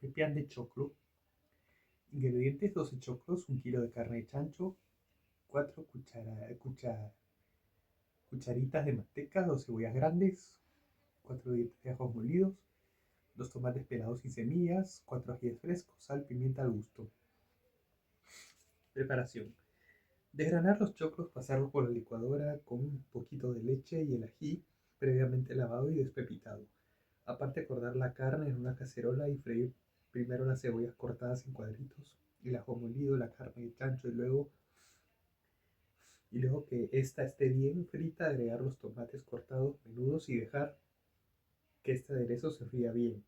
Pepián de choclo. Ingredientes: 12 choclos, 1 kilo de carne de chancho, 4 cucharitas de manteca, 2 cebollas grandes, 4 dientes de ajos molidos, 2 tomates pelados y semillas, 4 ajíes frescos, sal, pimienta al gusto. Preparación: desgranar los choclos, pasarlos por la licuadora con un poquito de leche y el ají previamente lavado y despepitado. Aparte, cortar la carne en una cacerola y freír primero las cebollas cortadas en cuadritos, el ajo molido, la carne de chancho y luego que esta esté bien frita, agregar los tomates cortados menudos y dejar que este aderezo se fría bien.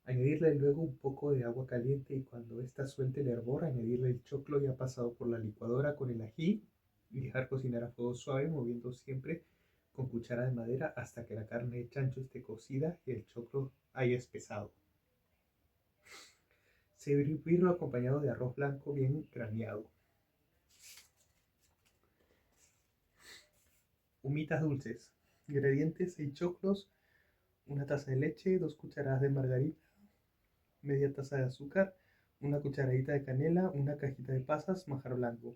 Añadirle luego un poco de agua caliente y cuando ésta suelte el hervor, añadirle el choclo ya pasado por la licuadora con el ají y dejar cocinar a fuego suave, moviendo siempre con cuchara de madera hasta que la carne de chancho esté cocida y el choclo haya espesado. Servirlo acompañado de arroz blanco bien graneado. Humitas dulces. Ingredientes: 6 choclos, 1 taza de leche, 2 cucharadas de margarina, media taza de azúcar, 1 cucharadita de canela, 1 cajita de pasas, manjar blanco.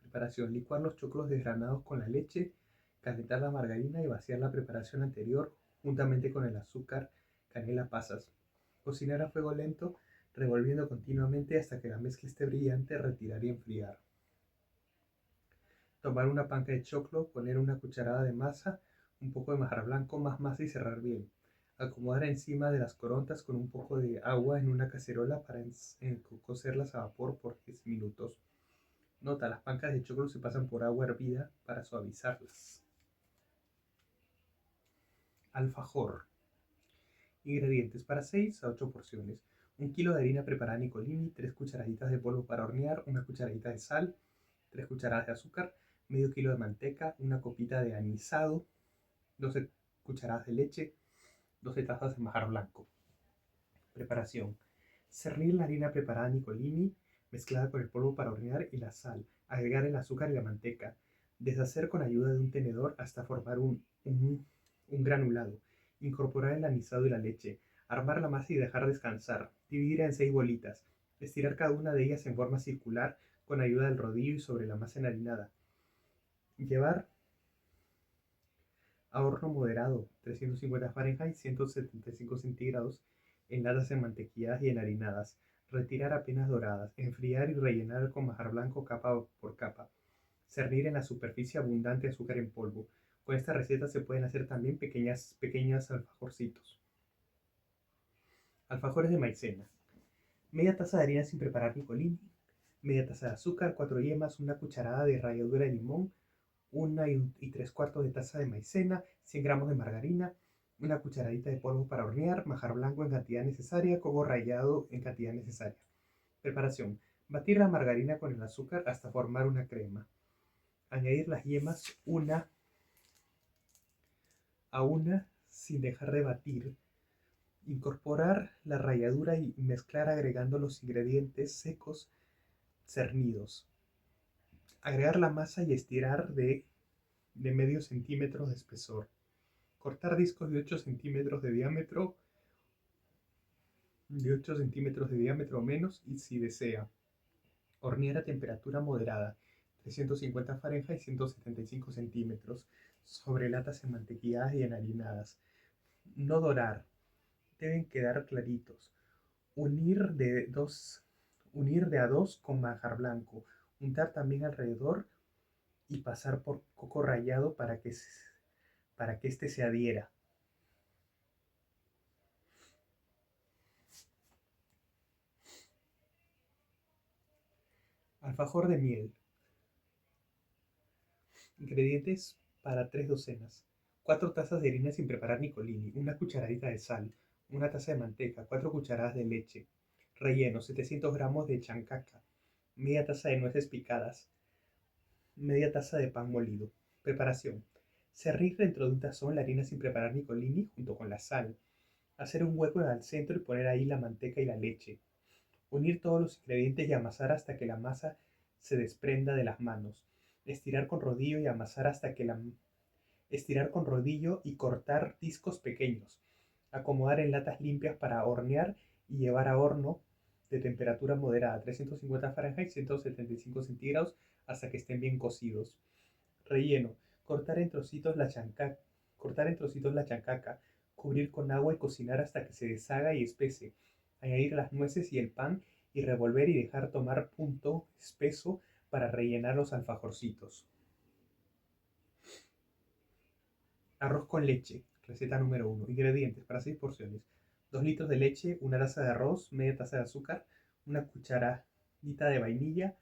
Preparación: licuar los choclos desgranados con la leche, calentar la margarina y vaciar la preparación anterior juntamente con el azúcar, canela, pasas. Cocinar a fuego lento, revolviendo continuamente hasta que la mezcla esté brillante, retirar y enfriar. Tomar una panca de choclo, poner una cucharada de masa, un poco de manjar blanco, más masa y cerrar bien. Acomodar encima de las corontas con un poco de agua en una cacerola para cocerlas a vapor por 10 minutos. Nota: las pancas de choclo se pasan por agua hervida para suavizarlas. Alfajor. Ingredientes para 6 a 8 porciones: 1 kilo de harina preparada Nicolini, 3 cucharaditas de polvo para hornear, 1 cucharadita de sal, 3 cucharadas de azúcar, medio kilo de manteca, 1 copita de anisado, 12 cucharadas de leche, 12 tazas de manjar blanco. Preparación: cernir la harina preparada Nicolini mezclada con el polvo para hornear y la sal, agregar el azúcar y la manteca, deshacer con ayuda de un tenedor hasta formar un granulado, incorporar el anisado y la leche, armar la masa y dejar descansar, dividir en 6 bolitas, estirar cada una de ellas en forma circular con ayuda del rodillo y sobre la masa enharinada. Llevar a horno moderado, 350 Fahrenheit, 175 centígrados, en latas enmantequilladas y enharinadas. Retirar apenas doradas, enfriar y rellenar con manjar blanco capa por capa. Cernir en la superficie abundante azúcar en polvo. Con esta receta se pueden hacer también pequeñas alfajorcitos. Alfajores de maicena. Media taza de harina sin preparar Nicolini, media taza de azúcar, 4 yemas, 1 cucharada de ralladura de limón, 1 y 3/4 de taza de maicena, 100 gramos de margarina, 1 cucharadita de polvo para hornear, manjar blanco en cantidad necesaria, coco rallado en cantidad necesaria. Preparación: batir la margarina con el azúcar hasta formar una crema. Añadir las yemas una a una sin dejar de batir. Incorporar la ralladura y mezclar agregando los ingredientes secos cernidos. Agregar la masa y estirar de medio centímetro de espesor. Cortar discos de 8 centímetros de diámetro o menos y si desea. Hornear a temperatura moderada, 350 Fahrenheit, 175 centímetros, sobre latas enmantequilladas y enharinadas. No dorar, deben quedar claritos. Unir de a dos con manjar blanco. Untar también alrededor y pasar por coco rallado para que este se adhiera. Alfajor de miel. Ingredientes para 3 docenas: 4 tazas de harina sin preparar Nicolini, 1 cucharadita de sal, 1 taza de manteca, 4 cucharadas de leche. Relleno: 700 gramos de chancaca, media taza de nueces picadas, media taza de pan molido. Preparación: servir dentro de un tazón la harina sin preparar Nicolini junto con la sal. Hacer un hueco al centro y poner ahí la manteca y la leche. Unir todos los ingredientes y amasar hasta que la masa se desprenda de las manos. Estirar con rodillo y amasar hasta que estirar con rodillo y cortar discos pequeños. Acomodar en latas limpias para hornear y llevar a horno de temperatura moderada, 350 Fahrenheit, 175 centígrados, hasta que estén bien cocidos. Relleno. Cortar en trocitos la chancaca, cubrir con agua y cocinar hasta que se deshaga y espese. Añadir las nueces y el pan y revolver y dejar tomar punto espeso para rellenar los alfajorcitos. Arroz con leche. Receta número 1. Ingredientes para 6 porciones. 2 litros de leche, una taza de arroz, media taza de azúcar, una cucharadita de vainilla,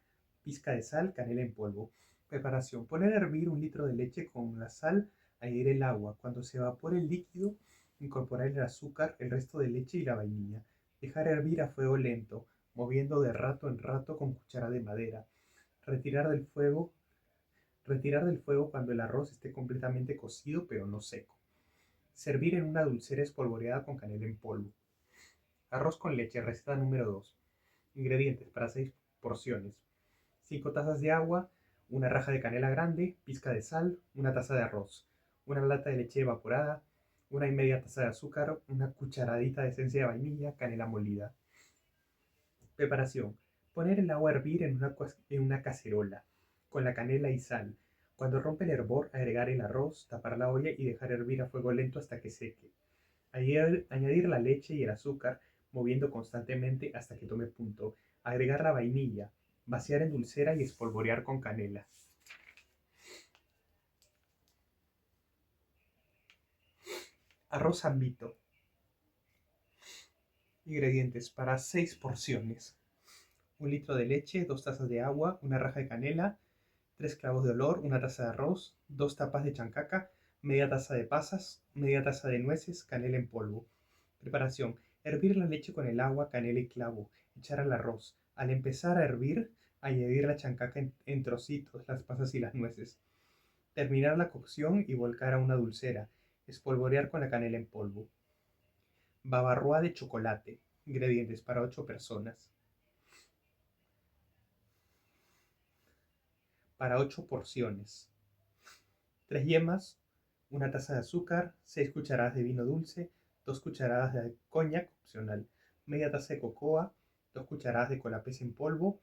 pizca de sal, canela en polvo. Preparación. Poner a hervir un litro de leche con la sal, añadir el agua. Cuando se evapore el líquido, incorporar el azúcar, el resto de leche y la vainilla. Dejar hervir a fuego lento, moviendo de rato en rato con cuchara de madera. Retirar del fuego Retirar del fuego cuando el arroz esté completamente cocido pero no seco. Servir en una dulcera espolvoreada con canela en polvo. Arroz con leche, receta número 2. Ingredientes para 6 porciones. 5 tazas de agua, una raja de canela grande, pizca de sal, una taza de arroz, una lata de leche evaporada, una y media taza de azúcar, una cucharadita de esencia de vainilla, canela molida. Preparación. Poner el agua a hervir en una cacerola, con la canela y sal. Cuando rompe el hervor, agregar el arroz, tapar la olla y dejar hervir a fuego lento hasta que seque. Añadir la leche y el azúcar, moviendo constantemente hasta que tome punto. Agregar la vainilla, vaciar en dulcera y espolvorear con canela. Arroz zambito. Ingredientes para 6 porciones. 1 litro de leche, 2 tazas de agua, una raja de canela, 3 clavos de olor, una taza de arroz, 2 tapas de chancaca, media taza de pasas, media taza de nueces, canela en polvo. Preparación. Hervir la leche con el agua, canela y clavo. Echar al arroz. Al empezar a hervir, añadir la chancaca en trocitos, las pasas y las nueces. Terminar la cocción y volcar a una dulcera. Espolvorear con la canela en polvo. Bavarroa de chocolate. Ingredientes para 8 personas. Para 8 porciones. 3 yemas, una taza de azúcar, 6 cucharadas de vino dulce, 2 cucharadas de coñac opcional, media taza de cocoa, 2 cucharadas de colapés en polvo,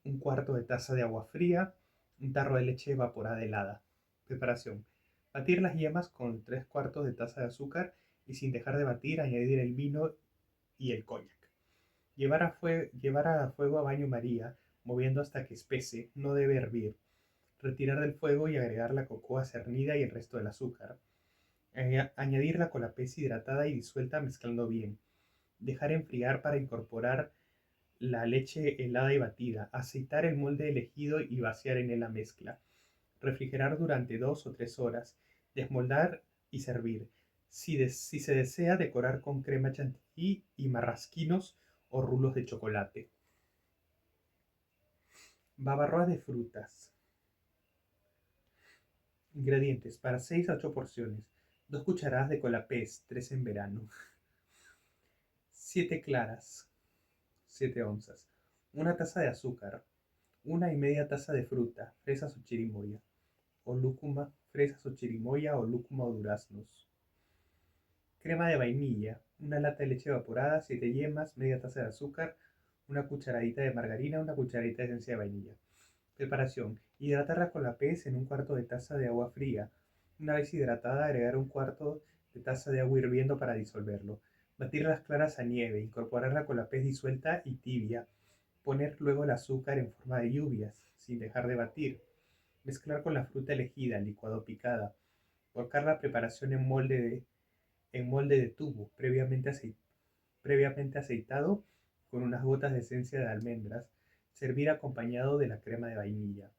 un cuarto de taza de agua fría, un tarro de leche evaporada helada. Preparación. Batir las yemas con 3 cuartos de taza de azúcar y sin dejar de batir añadir el vino y el coñac. Llevar a fuego a baño María, moviendo hasta que espese, no debe hervir. Retirar del fuego y agregar la cocoa cernida y el resto del azúcar. Añadir la colapés hidratada y disuelta mezclando bien. Dejar enfriar para incorporar la leche helada y batida. Aceitar el molde elegido y vaciar en él la mezcla. Refrigerar durante 2 o 3 horas. Desmoldar y servir. Si se desea, decorar con crema chantilly y marrasquinos o rulos de chocolate. Babarroa de frutas. Ingredientes para 6 a 8 porciones. 2 cucharadas de colapés, 3 en verano. 7 claras, 7 onzas. Una taza de azúcar. Una y media taza de fruta, fresas o chirimoya. O lúcuma, fresas o chirimoya o lúcuma o duraznos. Crema de vainilla. Una lata de leche evaporada, 7 yemas, media taza de azúcar, una cucharadita de margarina, una cucharadita de esencia de vainilla. Preparación. Hidratar con la pez en un cuarto de taza de agua fría. Una vez hidratada, agregar un cuarto de taza de agua hirviendo para disolverlo. Batir las claras a nieve, incorporarla con la pez disuelta y tibia. Poner luego el azúcar en forma de lluvias, sin dejar de batir. Mezclar con la fruta elegida, licuado picada. Volcar la preparación en molde de tubo, previamente aceitado, con unas gotas de esencia de almendras. Servir acompañado de la crema de vainilla.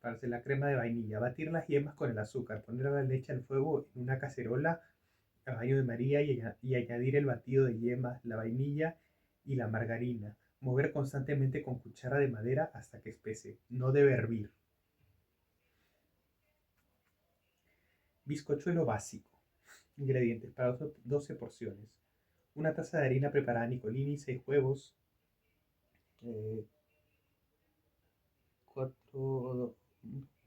Para hacer la crema de vainilla, batir las yemas con el azúcar, poner la leche al fuego en una cacerola a baño de María y añadir el batido de yemas, la vainilla y la margarina. Mover constantemente con cuchara de madera hasta que espese. No debe hervir. Bizcochuelo básico. Ingredientes para 12 porciones. Una taza de harina preparada Nicolini, 6 huevos, 4,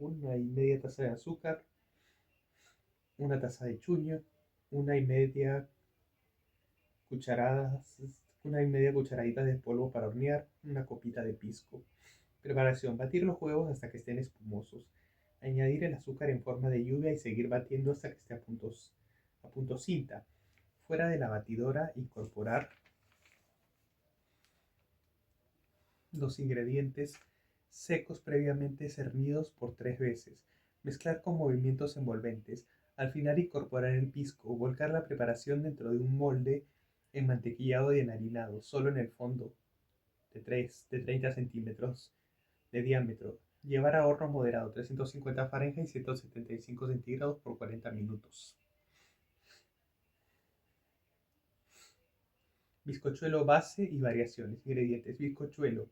una y media taza de azúcar, una taza de chuño, una y media cucharadas, 1,5 cucharaditas de polvo para hornear, una copita de pisco. Preparación: batir los huevos hasta que estén espumosos. Añadir el azúcar en forma de lluvia y seguir batiendo hasta que esté a punto cinta. Fuera de la batidora, incorporar los ingredientes secos previamente cernidos por 3 veces. Mezclar con movimientos envolventes. Al final incorporar el pisco. Volcar la preparación dentro de un molde enmantequillado y enharinado, solo en el fondo, de 30 centímetros de diámetro. Llevar a horno moderado, 350 Fahrenheit, 175 centígrados por 40 minutos. Bizcochuelo base y variaciones. Ingredientes: bizcochuelo,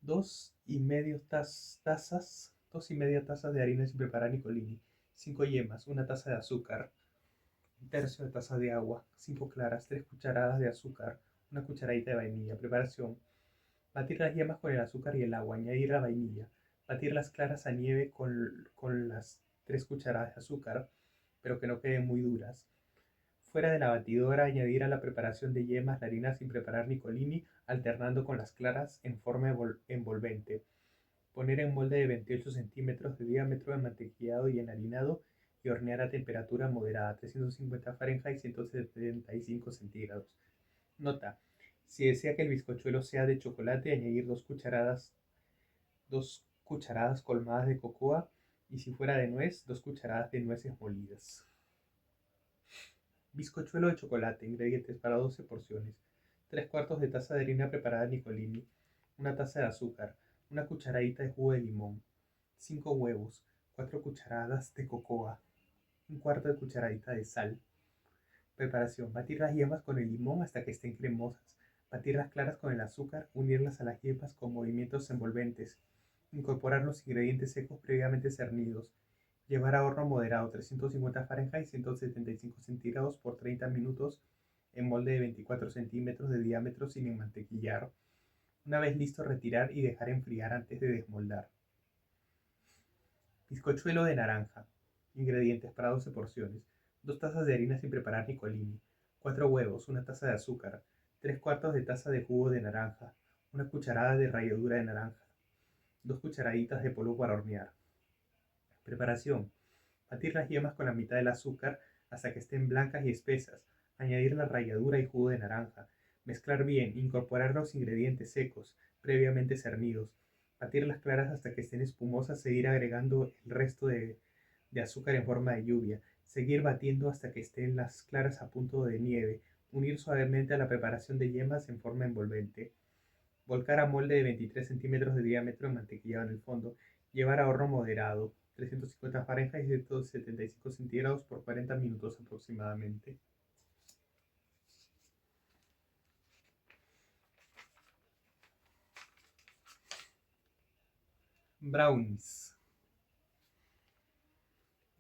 2,5 tazas de harina sin preparar Nicolini, 5 yemas, 1 taza de azúcar, un tercio de taza de agua, 5 claras, 3 cucharadas de azúcar, una cucharadita de vainilla. Preparación: batir las yemas con el azúcar y el agua, añadir la vainilla, batir las claras a nieve con las 3 cucharadas de azúcar, pero que no queden muy duras. Fuera de la batidora, añadir a la preparación de yemas la harina sin preparar Nicolini, alternando con las claras en forma envolvente. Poner en molde de 28 centímetros de diámetro enmantequillado y enharinado y hornear a temperatura moderada, 350 Fahrenheit, 175 centígrados. Nota: si desea que el bizcochuelo sea de chocolate, añadir 2 cucharadas colmadas de cocoa, y si fuera de nuez, 2 cucharadas de nueces molidas. Bizcochuelo de chocolate. Ingredientes para 12 porciones: 3 cuartos de taza de harina preparada Nicolini, 1 taza de azúcar, 1 cucharadita de jugo de limón, 5 huevos, 4 cucharadas de cocoa, 1/4 de cucharadita de sal. Preparación: batir las yemas con el limón hasta que estén cremosas, batir las claras con el azúcar, unirlas a las yemas con movimientos envolventes, incorporar los ingredientes secos previamente cernidos, llevar a horno moderado, 350 Fahrenheit, 175 centígrados por 30 minutos en molde de 24 centímetros de diámetro sin enmantequillar. Una vez listo, retirar y dejar enfriar antes de desmoldar. Bizcochuelo de naranja. Ingredientes para 12 porciones: 2 tazas de harina sin preparar Nicolini, 4 huevos, 1 taza de azúcar, 3 cuartos de taza de jugo de naranja, 1 cucharada de ralladura de naranja, 2 cucharaditas de polvo para hornear. Preparación: batir las yemas con la mitad del azúcar hasta que estén blancas y espesas, añadir la ralladura y jugo de naranja, mezclar bien, incorporar los ingredientes secos previamente cernidos, batir las claras hasta que estén espumosas, seguir agregando el resto de azúcar en forma de lluvia, seguir batiendo hasta que estén las claras a punto de nieve, unir suavemente a la preparación de yemas en forma envolvente, volcar a molde de 23 centímetros de diámetro mantequillado en el fondo, llevar a horno moderado, 350 Fahrenheit, 175 centígrados por 40 minutos aproximadamente. Brownies.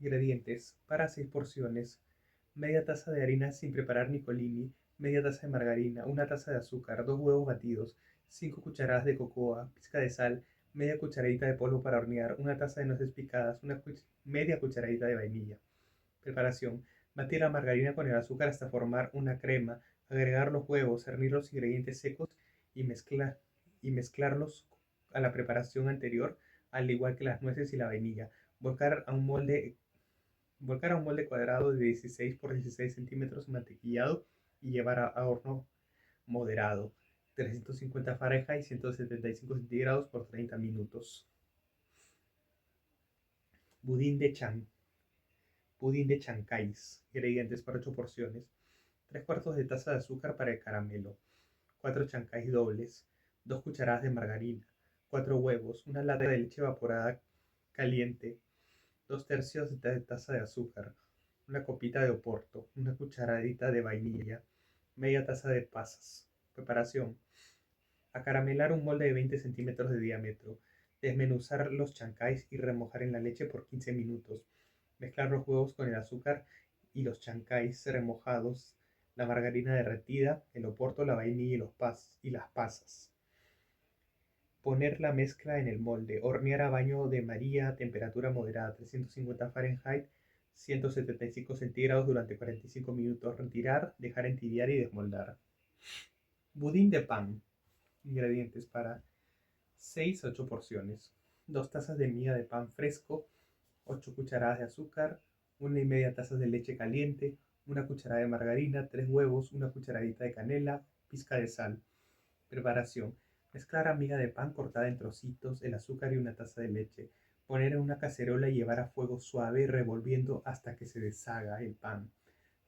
Ingredientes: para 6 porciones: media taza de harina sin preparar Nicolini, media taza de margarina, 1 taza de azúcar, 2 huevos batidos, 5 cucharadas de cocoa, pizca de sal, media cucharadita de polvo para hornear, 1 taza de nueces picadas, media cucharadita de vainilla. Preparación: batir la margarina con el azúcar hasta formar una crema, agregar los huevos, cernir los ingredientes secos y mezclarlos a la preparación anterior, al igual que las nueces y la vainilla. Volcar a un molde cuadrado de 16 por 16 centímetros mantequillado y llevar a horno moderado, 350 Fahrenheit, 175 centígrados por 30 minutos. Budín de chancáis. Ingredientes para 8 porciones: 3 cuartos de taza de azúcar para el caramelo, 4 chancáis dobles, 2 cucharadas de margarina, 4 huevos, 1 lata de leche evaporada caliente, 2 tercios de taza de azúcar, 1 copita de oporto, 1 cucharadita de vainilla, media taza de pasas. Preparación: acaramelar un molde de 20 centímetros de diámetro, desmenuzar los chancáis y remojar en la leche por 15 minutos. Mezclar los huevos con el azúcar y los chancáis remojados, la margarina derretida, el oporto, la vainilla y las pasas. Poner la mezcla en el molde, hornear a baño de María a temperatura moderada, 350 Fahrenheit, 175 centígrados durante 45 minutos. Retirar, dejar entibiar y desmoldar. Budín de pan. Ingredientes para 6 a 8 porciones. 2 tazas de miga de pan fresco, 8 cucharadas de azúcar, 1,5 tazas de leche caliente, 1 cucharada de margarina, 3 huevos, 1 cucharadita de canela, pizca de sal. Preparación. Mezclar la miga de pan cortada en trocitos, el azúcar y 1 taza de leche. Poner en una cacerola y llevar a fuego suave revolviendo hasta que se deshaga el pan.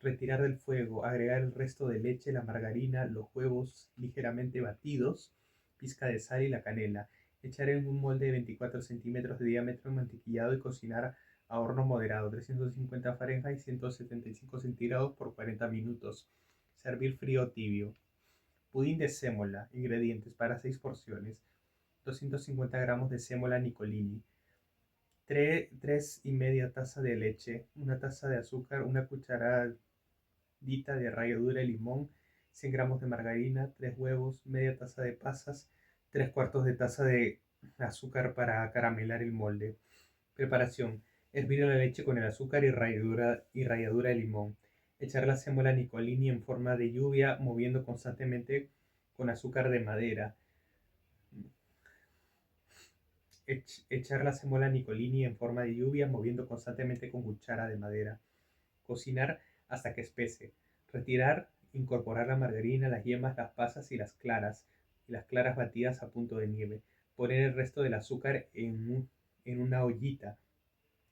Retirar del fuego, agregar el resto de leche, la margarina, los huevos ligeramente batidos, pizca de sal y la canela. Echar en un molde de 24 centímetros de diámetro mantequillado y cocinar a horno moderado, 350 Fahrenheit, 175 centígrados por 40 minutos. Servir frío o tibio. Pudín de sémola. Ingredientes para 6 porciones. 250 gramos de sémola Nicolini. 3,5 tazas de leche, 1 taza de azúcar, 1 cucharadita de ralladura de limón, 100 gramos de margarina, 3 huevos, media taza de pasas, 3/4 de taza de azúcar para caramelar el molde. Preparación. Hervir la leche con el azúcar y ralladura de limón. Echar la sémola Nicolini en forma de lluvia, moviendo constantemente con azúcar de madera. Echar la sémola Nicolini en forma de lluvia, moviendo constantemente con cuchara de madera. Cocinar hasta que espese. Retirar, incorporar la margarina, las yemas, las pasas y las claras batidas a punto de nieve. Poner el resto del azúcar en una ollita.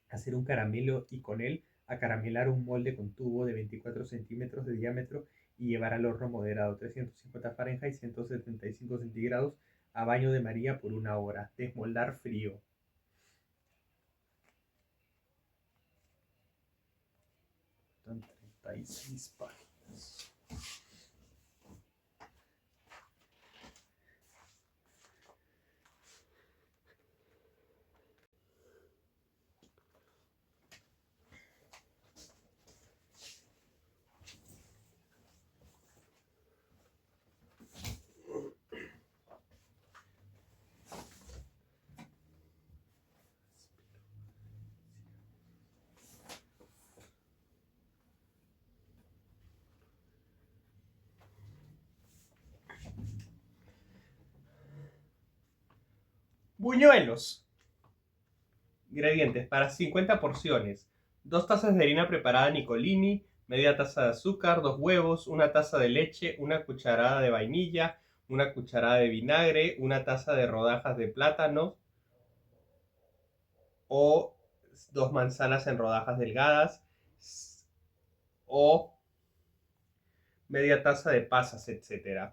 Hacer un caramelo y con él acaramelar un molde con tubo de 24 centímetros de diámetro y llevar al horno moderado, 350 Fahrenheit, 175 centígrados, a baño de María por 1 hora. Desmoldar frío. Están 36 páginas. Buñuelos. Ingredientes para 50 porciones. 2 tazas de harina preparada Nicolini, media taza de azúcar, 2 huevos, 1 taza de leche, 1 cucharada de vainilla, 1 cucharada de vinagre, 1 taza de rodajas de plátano o 2 manzanas en rodajas delgadas o media taza de pasas, etc.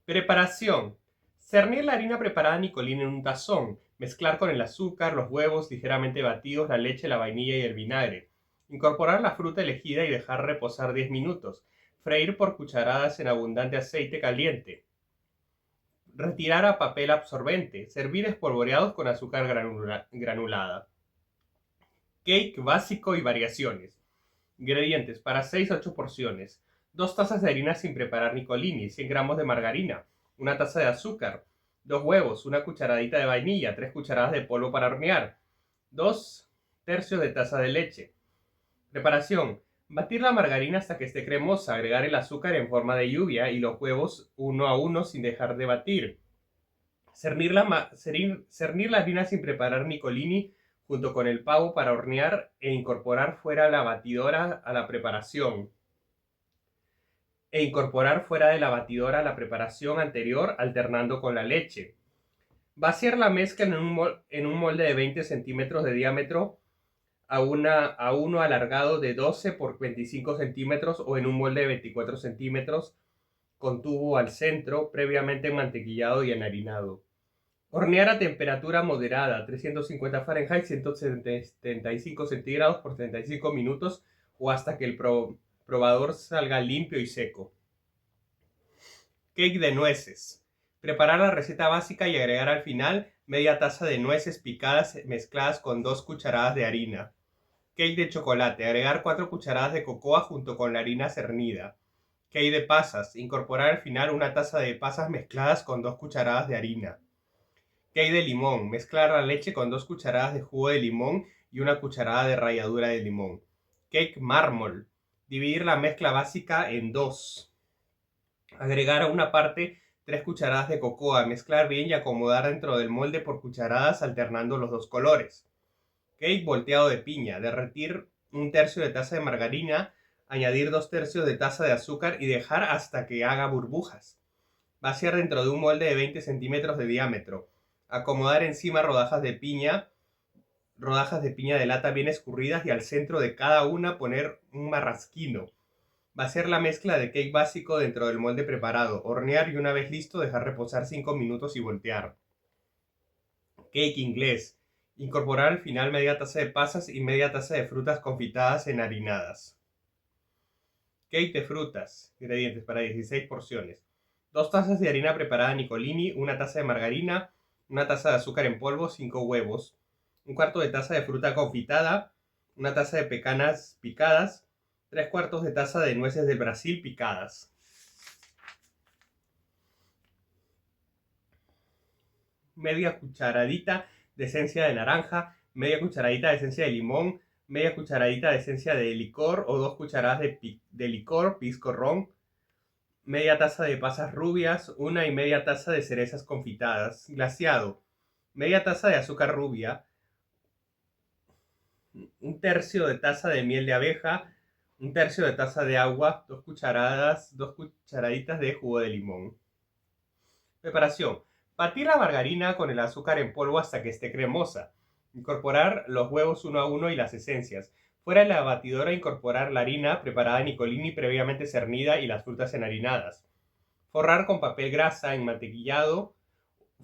Preparación. Cernir la harina preparada Nicolini en un tazón. Mezclar con el azúcar, los huevos ligeramente batidos, la leche, la vainilla y el vinagre. Incorporar la fruta elegida y dejar reposar 10 minutos. Freír por cucharadas en abundante aceite caliente. Retirar a papel absorbente. Servir espolvoreados con azúcar granulada. Cake básico y variaciones. Ingredientes para 6 a 8 porciones. 2 tazas de harina sin preparar Nicolini, 100 gramos de margarina, 1 taza de azúcar, 2 huevos, 1 cucharadita de vainilla, 3 cucharadas de polvo para hornear, 2/3 de taza de leche. Preparación. Batir la margarina hasta que esté cremosa, agregar el azúcar en forma de lluvia y los huevos 1 a 1 sin dejar de batir. Cernir la harina sin preparar Nicolini junto con el pavo para hornear e incorporar fuera la batidora a la preparación. La preparación anterior alternando con la leche. Vaciar la mezcla en un molde de 20 centímetros de diámetro a uno alargado de 12 por 25 centímetros o en un molde de 24 centímetros con tubo al centro, previamente mantequillado y enharinado. Hornear a temperatura moderada, 350 Fahrenheit, 175 centígrados por 35 minutos o hasta que el probador salga limpio y seco. Cake de nueces. Preparar la receta básica y agregar al final media taza de nueces picadas mezcladas con 2 cucharadas de harina. Cake de chocolate. Agregar 4 cucharadas de cocoa junto con la harina cernida. Cake de pasas. Incorporar al final una taza de pasas mezcladas con 2 cucharadas de harina. Cake de limón. Mezclar la leche con 2 cucharadas de jugo de limón y una cucharada de ralladura de limón. Cake mármol. Dividir la mezcla básica en 2. Agregar a una parte 3 cucharadas de cocoa. Mezclar bien y acomodar dentro del molde por cucharadas alternando los 2 colores. Cake volteado de piña. Derretir 1/3 de taza de margarina. Añadir 2/3 de taza de azúcar y dejar hasta que haga burbujas. Vaciar dentro de un molde de 20 centímetros de diámetro. Acomodar encima rodajas de piña de lata bien escurridas y al centro de cada una poner un marrasquino. Vaciar la mezcla de cake básico dentro del molde preparado. Hornear y una vez listo dejar reposar 5 minutos y voltear. Cake inglés. Incorporar al final media taza de pasas y media taza de frutas confitadas enharinadas. Cake de frutas. Ingredientes para 16 porciones. 2 tazas de harina preparada Nicolini, una taza de margarina, una taza de azúcar en polvo, 5 huevos, un cuarto de taza de fruta confitada, una taza de pecanas picadas, 3/4 de taza de nueces del Brasil picadas. Media cucharadita de esencia de naranja, media cucharadita de esencia de limón, media cucharadita de esencia de licor o 2 cucharadas de licor, pisco ron, media taza de pasas rubias, 1,5 taza de cerezas confitadas, glaseado, media taza de azúcar rubia, 1/3 de taza de miel de abeja, 1/3 de taza de agua, 2 cucharaditas de jugo de limón. Preparación. Batir la margarina con el azúcar en polvo hasta que esté cremosa. Incorporar los huevos uno a uno y las esencias. Fuera de la batidora incorporar la harina preparada Nicolini previamente cernida y las frutas enharinadas. Forrar con papel grasa de mantequillado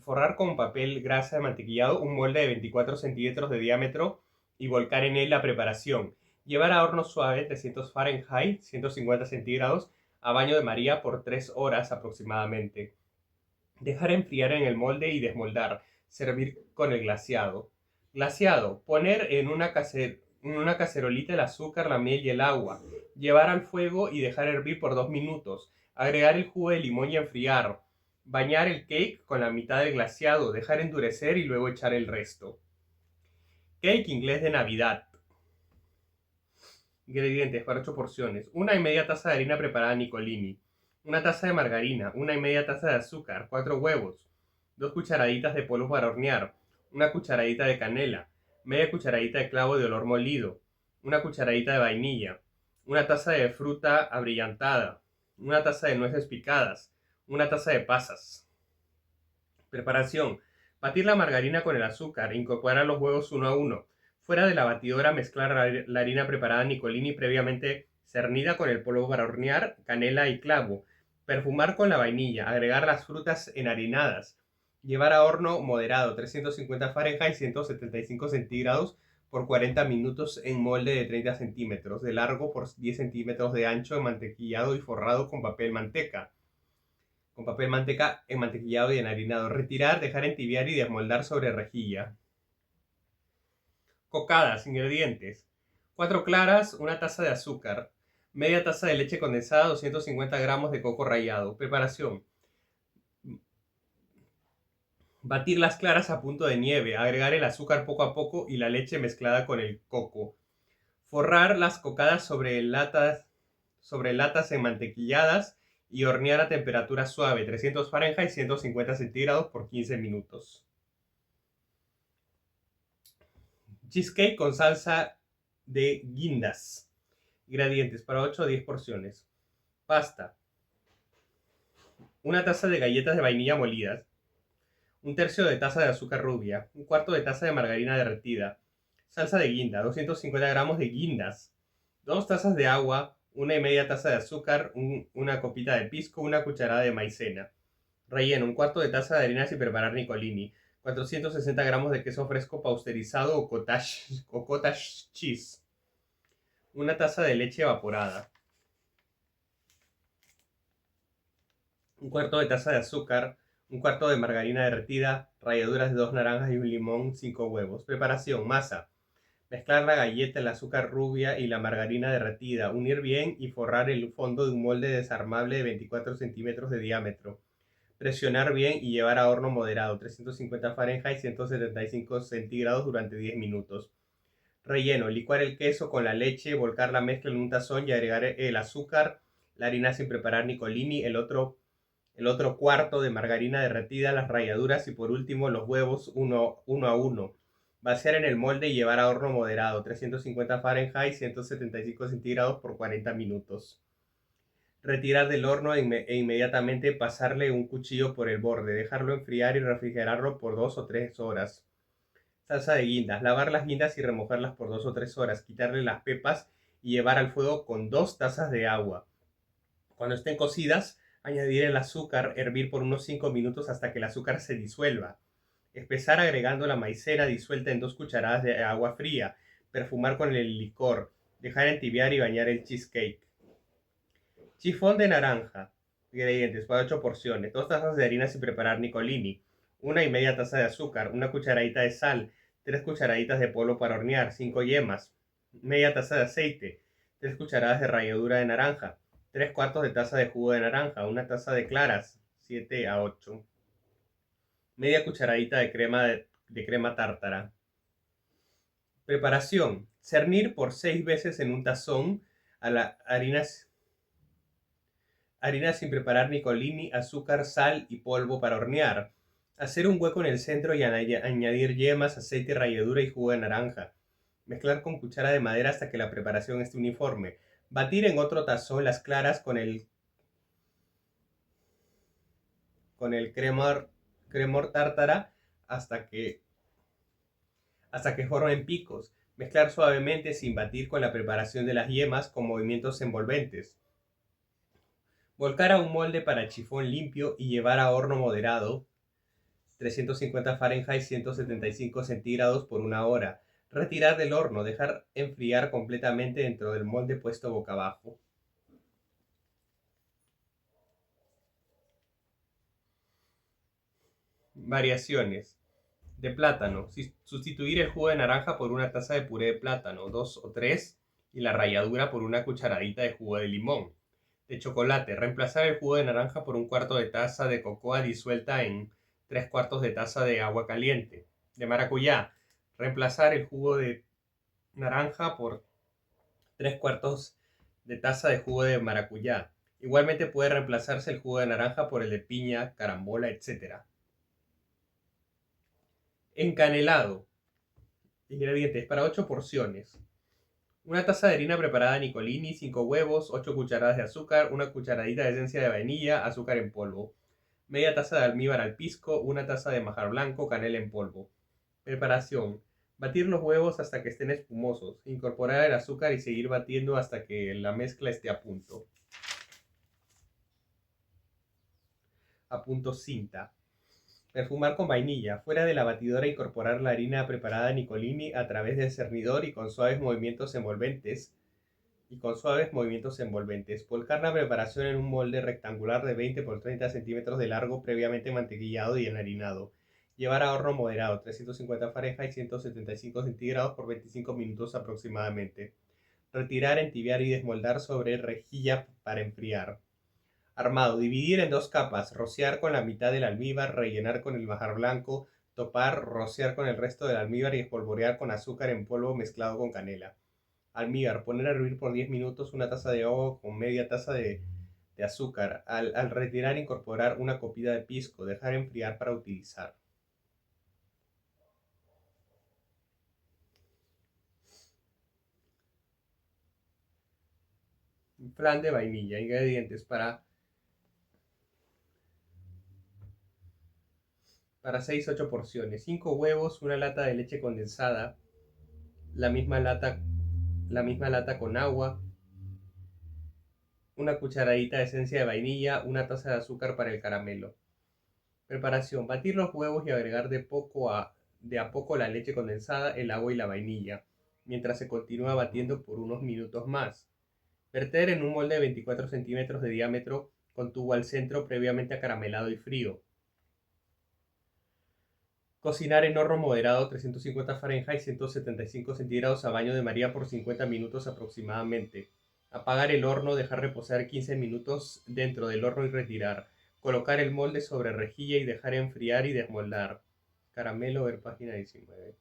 un molde de 24 centímetros de diámetro y volcar en él la preparación. Llevar a horno suave 300 Fahrenheit, 150 centígrados, a baño de María por 3 horas aproximadamente. Dejar enfriar en el molde y desmoldar. Servir con el glaseado. Glaseado. Poner en una cacerolita el azúcar, la miel y el agua. Llevar al fuego y dejar hervir por 2 minutos. Agregar el jugo de limón y enfriar. Bañar el cake con la mitad del glaseado. Dejar endurecer y luego echar el resto. Cake inglés de Navidad. Ingredientes para 8 porciones. 1,5 taza de harina preparada Nicolini. 1 taza de margarina, 1,5 taza de azúcar, 4 huevos, 2 cucharaditas de polvo para hornear, 1 cucharadita de canela, media cucharadita de clavo de olor molido, 1 cucharadita de vainilla, 1 taza de fruta abrillantada, 1 taza de nueces picadas, 1 taza de pasas. Preparación. Batir la margarina con el azúcar, incorporar los huevos uno a uno. Fuera de la batidora mezclar la harina preparada Nicolini previamente cernida con el polvo para hornear, canela y clavo. Perfumar con la vainilla, agregar las frutas enharinadas. Llevar a horno moderado, 350 Fahrenheit, 175 centígrados por 40 minutos en molde de 30 centímetros de largo por 10 centímetros de ancho, enmantequillado y forrado con papel manteca enmantequillado y enharinado. Retirar, dejar entibiar y desmoldar sobre rejilla. Cocadas. Ingredientes. 4 claras, 1 taza de azúcar, media taza de leche condensada, 250 gramos de coco rallado. Preparación. Batir las claras a punto de nieve, agregar el azúcar poco a poco y la leche mezclada con el coco. Forrar las cocadas sobre latas enmantequilladas y hornear a temperatura suave, 300 Fahrenheit, 150 centígrados por 15 minutos. Cheesecake con salsa de guindas. Ingredientes para 8 o 10 porciones. Pasta. 1 taza de galletas de vainilla molidas. 1/3 de taza de azúcar rubia. 1/4 de taza de margarina derretida. Salsa de guinda. 250 gramos de guindas. 2 tazas de agua. 1,5 taza de azúcar. Una copita de pisco. 1 cucharada de maicena. Relleno. 1/4 de taza de harina sin preparar Nicolini. 460 gramos de queso fresco pasteurizado o cottage cheese. 1 taza de leche evaporada. 1/4 de taza de azúcar. 1/4 de margarina derretida. Ralladuras de 2 naranjas y un limón. 5 huevos. Preparación. Masa. Mezclar la galleta, el azúcar rubia y la margarina derretida. Unir bien y forrar el fondo de un molde desarmable de 24 centímetros de diámetro. Presionar bien y llevar a horno moderado, 350 Fahrenheit, 175 centígrados durante 10 minutos. Relleno: licuar el queso con la leche, volcar la mezcla en un tazón y agregar el azúcar, la harina sin preparar Nicolini, el otro cuarto de margarina derretida, las ralladuras y por último los huevos uno a uno. Vaciar en el molde y llevar a horno moderado, 350 Fahrenheit, 175 centígrados por 40 minutos. Retirar del horno e inmediatamente pasarle un cuchillo por el borde, dejarlo enfriar y refrigerarlo por 2 o 3 horas. Salsa de guindas: lavar las guindas y remojarlas por 2 o 3 horas, quitarle las pepas y llevar al fuego con 2 tazas de agua. Cuando estén cocidas, añadir el azúcar, hervir por unos 5 minutos hasta que el azúcar se disuelva. Espesar agregando la maicena disuelta en 2 cucharadas de agua fría. Perfumar con el licor. Dejar entibiar y bañar el cheesecake. Chifón de naranja. Ingredientes para 8 porciones: 2 tazas de harina sin preparar Nicolini, 1 y media taza de azúcar, una cucharadita de sal, 3 cucharaditas de polvo para hornear, 5 yemas, media taza de aceite, 3 cucharadas de ralladura de naranja, 3 cuartos de taza de jugo de naranja, una taza de claras, 7 a 8, media cucharadita de crema tártara. Preparación: cernir por 6 veces en un tazón a la harina sin preparar Nicolini, azúcar, sal y polvo para hornear. Hacer un hueco en el centro y añadir yemas, aceite, ralladura y jugo de naranja. Mezclar con cuchara de madera hasta que la preparación esté uniforme. Batir en otro tazón las claras con el cremor tártara hasta que formen picos. Mezclar suavemente sin batir con la preparación de las yemas con movimientos envolventes. Volcar a un molde para chifón limpio y llevar a horno moderado, 350 Fahrenheit, 175 centígrados por 1 hora. Retirar del horno, dejar enfriar completamente dentro del molde puesto boca abajo. Variaciones. De plátano: sustituir el jugo de naranja por una taza de puré de plátano, 2 o 3, y la ralladura por una cucharadita de jugo de limón. De chocolate: reemplazar el jugo de naranja por un cuarto de taza de cocoa disuelta en 3 cuartos de taza de agua caliente. De maracuyá: reemplazar el jugo de naranja por 3 cuartos de taza de jugo de maracuyá. Igualmente puede reemplazarse el jugo de naranja por el de piña, carambola, etc. Encanelado. Ingredientes para 8 porciones: una taza de harina preparada Nicolini, 5 huevos, 8 cucharadas de azúcar, una cucharadita de esencia de vainilla, azúcar en polvo, media taza de almíbar al pisco, una taza de manjar blanco, canela en polvo. Preparación: batir los huevos hasta que estén espumosos, incorporar el azúcar y seguir batiendo hasta que la mezcla esté a punto. Cinta. Perfumar con vainilla. Fuera de la batidora, incorporar la harina preparada Nicolini a través del cernidor y con suaves movimientos envolventes. Volcar la preparación en un molde rectangular de 20 por 30 centímetros de largo previamente mantequillado y enharinado. Llevar a horno moderado, 350 Fahrenheit, 175 centígrados por 25 minutos aproximadamente. Retirar, entibiar y desmoldar sobre rejilla para enfriar. Armado: dividir en 2 capas, rociar con la mitad del almíbar, rellenar con el manjar blanco, topar, rociar con el resto del almíbar y espolvorear con azúcar en polvo mezclado con canela. Almíbar: poner a hervir por 10 minutos una taza de agua con media taza de azúcar. Al retirar, incorporar una copita de pisco, dejar enfriar para utilizar. Flan de vainilla. Ingredientes para 6-8 porciones: 5 huevos, una lata de leche condensada, la misma lata con agua, una cucharadita de esencia de vainilla, una taza de azúcar para el caramelo. Preparación: batir los huevos y agregar de a poco la leche condensada, el agua y la vainilla, mientras se continúa batiendo por unos minutos más. Verter en un molde de 24 centímetros de diámetro con tubo al centro previamente acaramelado y frío. Cocinar en horno moderado 350 Fahrenheit 175 centígrados a baño de María por 50 minutos aproximadamente. Apagar el horno, dejar reposar 15 minutos dentro del horno y retirar. Colocar el molde sobre rejilla y dejar enfriar y desmoldar. Caramelo, ver página 19.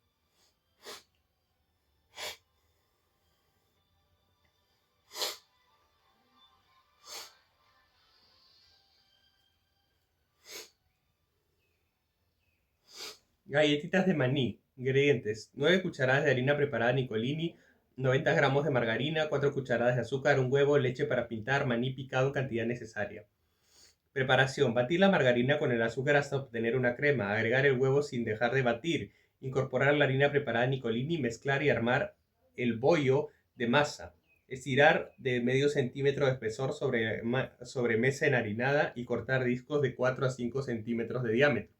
Galletitas de maní. Ingredientes: 9 cucharadas de harina preparada Nicolini, 90 gramos de margarina, 4 cucharadas de azúcar, un huevo, leche para pintar, maní picado en cantidad necesaria. Preparación: batir la margarina con el azúcar hasta obtener una crema, agregar el huevo sin dejar de batir, incorporar la harina preparada Nicolini, mezclar y armar el bollo de masa. Estirar de medio centímetro de espesor sobre mesa enharinada y cortar discos de 4 a 5 centímetros de diámetro.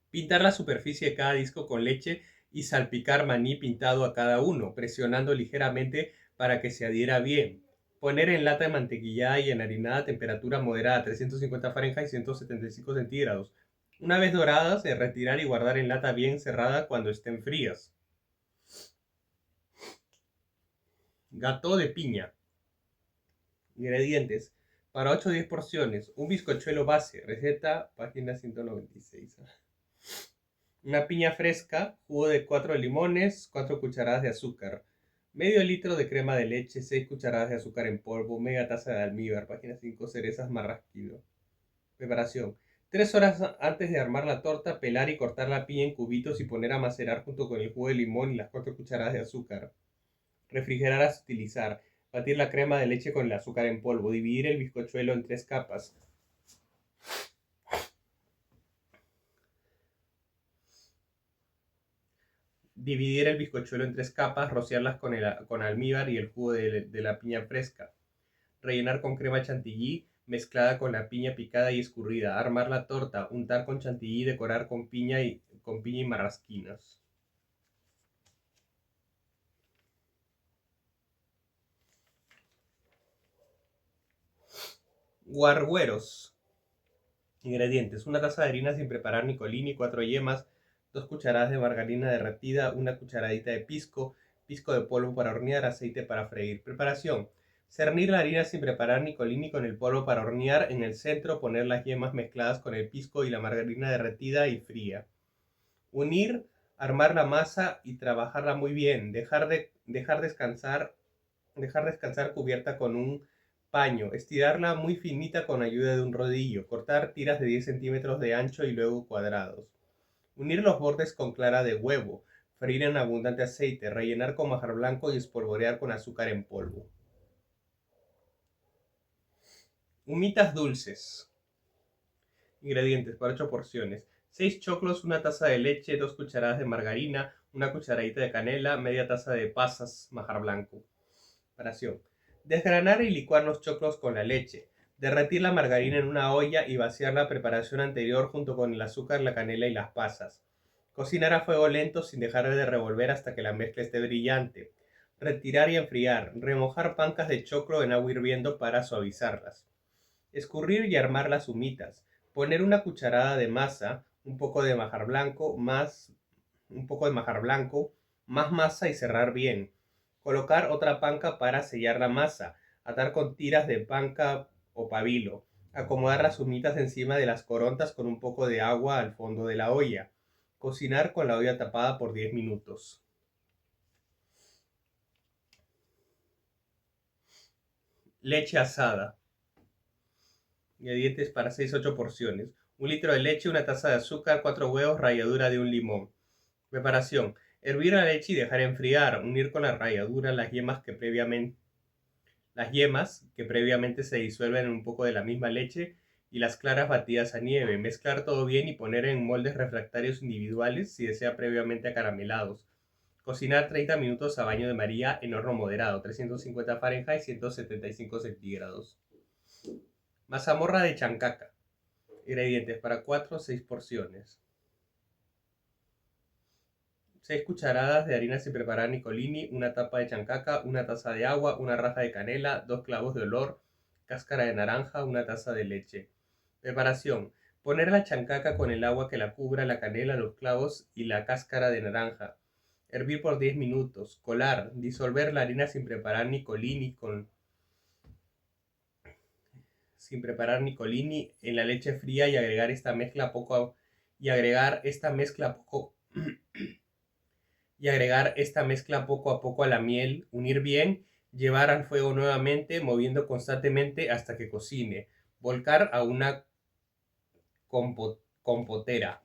Pintar la superficie de cada disco con leche y salpicar maní pintado a cada uno, presionando ligeramente para que se adhiera bien. Poner en lata mantequillada y enharinada a temperatura moderada, 350 Fahrenheit, 175 centígrados. Una vez doradas, retirar y guardar en lata bien cerrada cuando estén frías. Gato de piña. Ingredientes: para 8 o 10 porciones, un bizcochuelo base, receta página 196. Una piña fresca, jugo de 4 limones, 4 cucharadas de azúcar, medio litro de crema de leche, 6 cucharadas de azúcar en polvo, media taza de almíbar, página 5, cerezas marrasquino. Preparación: 3 horas antes de armar la torta, pelar y cortar la piña en cubitos y poner a macerar junto con el jugo de limón y las 4 cucharadas de azúcar. Refrigerar hasta utilizar. Batir la crema de leche con el azúcar en polvo. Dividir el bizcochuelo en 3 capas. Dividir el bizcochuelo en 3 capas, rociarlas con almíbar y el jugo de la piña fresca. Rellenar con crema chantilly mezclada con la piña picada y escurrida. Armar la torta, untar con chantilly y decorar con piña y marrasquinas. Guargueros. Ingredientes: una taza de harina sin preparar Nicolini, 4 yemas, 2 cucharadas de margarina derretida, una cucharadita de pisco, pisco de polvo para hornear, aceite para freír. Preparación: cernir la harina sin preparar Nicolini con el polvo para hornear. En el centro poner las yemas mezcladas con el pisco y la margarina derretida y fría. Unir, armar la masa y trabajarla muy bien. Dejar descansar cubierta con un paño. Estirarla muy finita con ayuda de un rodillo. Cortar tiras de 10 centímetros de ancho y luego cuadrados. Unir los bordes con clara de huevo. Freír en abundante aceite. Rellenar con manjar blanco y espolvorear con azúcar en polvo. Humitas dulces. Ingredientes para 8 porciones: 6 choclos, una taza de leche, 2 cucharadas de margarina, una cucharadita de canela, media taza de pasas, manjar blanco. Preparación: desgranar y licuar los choclos con la leche. Derretir la margarina en una olla y vaciar la preparación anterior junto con el azúcar, la canela y las pasas. Cocinar a fuego lento sin dejar de revolver hasta que la mezcla esté brillante. Retirar y enfriar. Remojar pancas de choclo en agua hirviendo para suavizarlas. Escurrir y armar las humitas. Poner una cucharada de masa, un poco de manjar blanco, más masa y cerrar bien. Colocar otra panca para sellar la masa. Atar con tiras de panca o pabilo. Acomodar las humitas encima de las corontas con un poco de agua al fondo de la olla. Cocinar con la olla tapada por 10 minutos. Leche asada. Ingredientes para 6-8 porciones: 1 litro de leche, una taza de azúcar, 4 huevos, ralladura de un limón. Preparación: hervir la leche y dejar enfriar. Unir con la ralladura las yemas que previamente se disuelven en un poco de la misma leche y las claras batidas a nieve. Mezclar todo bien y poner en moldes refractarios individuales si desea previamente acaramelados. Cocinar 30 minutos a baño de María en horno moderado, 350 Fahrenheit, 175 centígrados. Mazamorra de chancaca. Ingredientes para 4 o 6 porciones: 6 cucharadas de harina sin preparar Nicolini, una tapa de chancaca, una taza de agua, una raja de canela, 2 clavos de olor, cáscara de naranja, una taza de leche. Preparación. Poner la chancaca con el agua que la cubra, la canela, los clavos y la cáscara de naranja. Hervir por 10 minutos. Colar. Disolver la harina sin preparar ni colini en la leche fría y agregar esta mezcla poco a poco a la miel, unir bien, llevar al fuego nuevamente, moviendo constantemente hasta que cocine. Volcar a una compotera.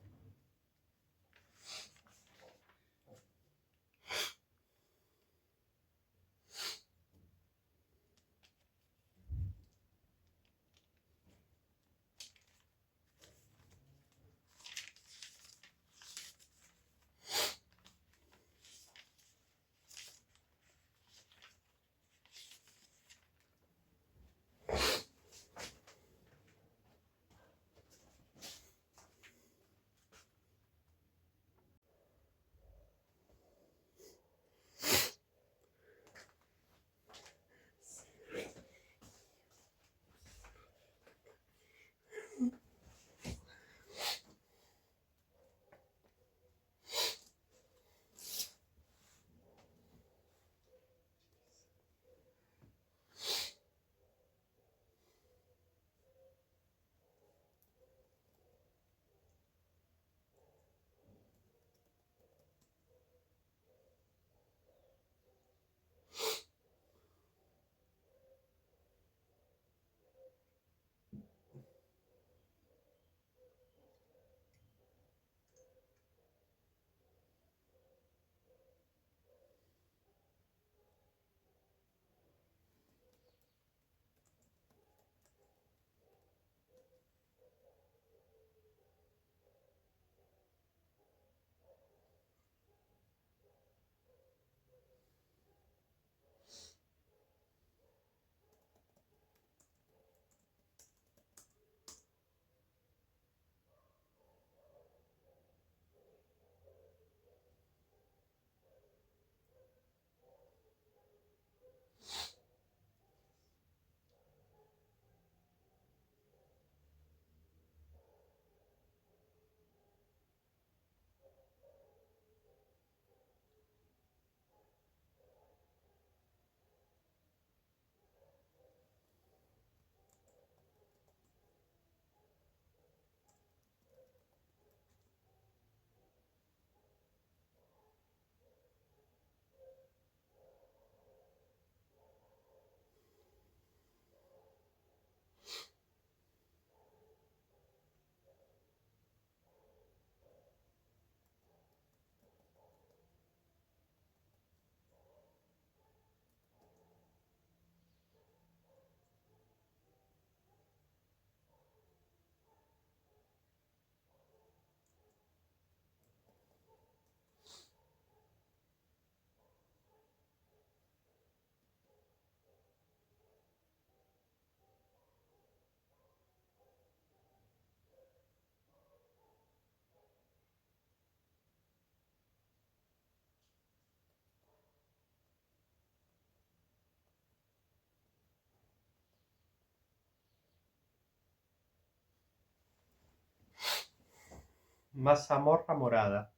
Mazamorra morada.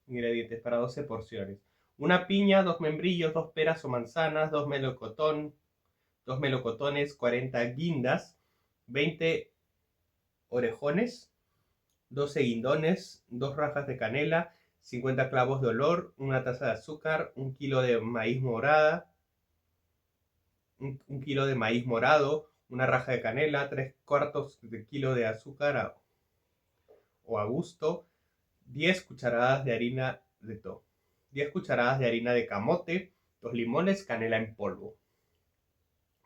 Ingredientes para 12 porciones. Una piña, 2 membrillos, 2 peras o manzanas, 2 melocotones, 40 guindas, 20 orejones, 12 guindones, 2 rajas de canela, 50 clavos de olor, una taza de azúcar, 1 kilo de maíz un kilo de maíz morado, una raja de canela, 3/4 de kilo de azúcar o a gusto, 10 cucharadas de harina de 10 cucharadas de harina de camote, 2 limones, canela en polvo.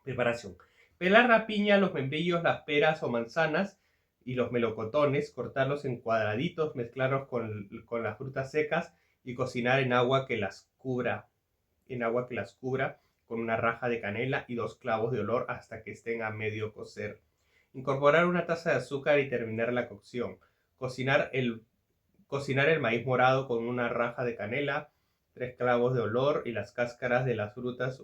Preparación. Pelar la piña, los membrillos, las peras o manzanas y los melocotones, cortarlos en cuadraditos, mezclarlos con las frutas secas y cocinar en agua que las cubra con una raja de canela y 2 clavos de olor hasta que estén a medio cocer. Incorporar una taza de azúcar y terminar la cocción. Cocinar el maíz morado con una raja de canela, 3 clavos de olor y las cáscaras de las frutas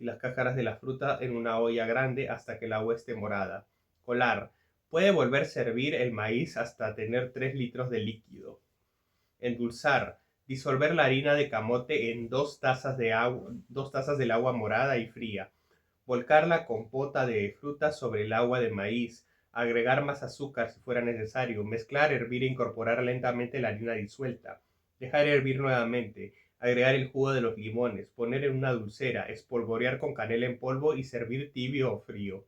y las cáscaras de la fruta en una olla grande hasta que el agua esté morada. Colar. Puede volver a servir el maíz hasta tener 3 litros de líquido. Endulzar. Disolver la harina de camote en 2 tazas del agua morada y fría. Volcar la compota de frutas sobre el agua de maíz. Agregar más azúcar si fuera necesario. Mezclar, hervir e incorporar lentamente la harina disuelta. Dejar hervir nuevamente. Agregar el jugo de los limones. Poner en una dulcera. Espolvorear con canela en polvo y servir tibio o frío.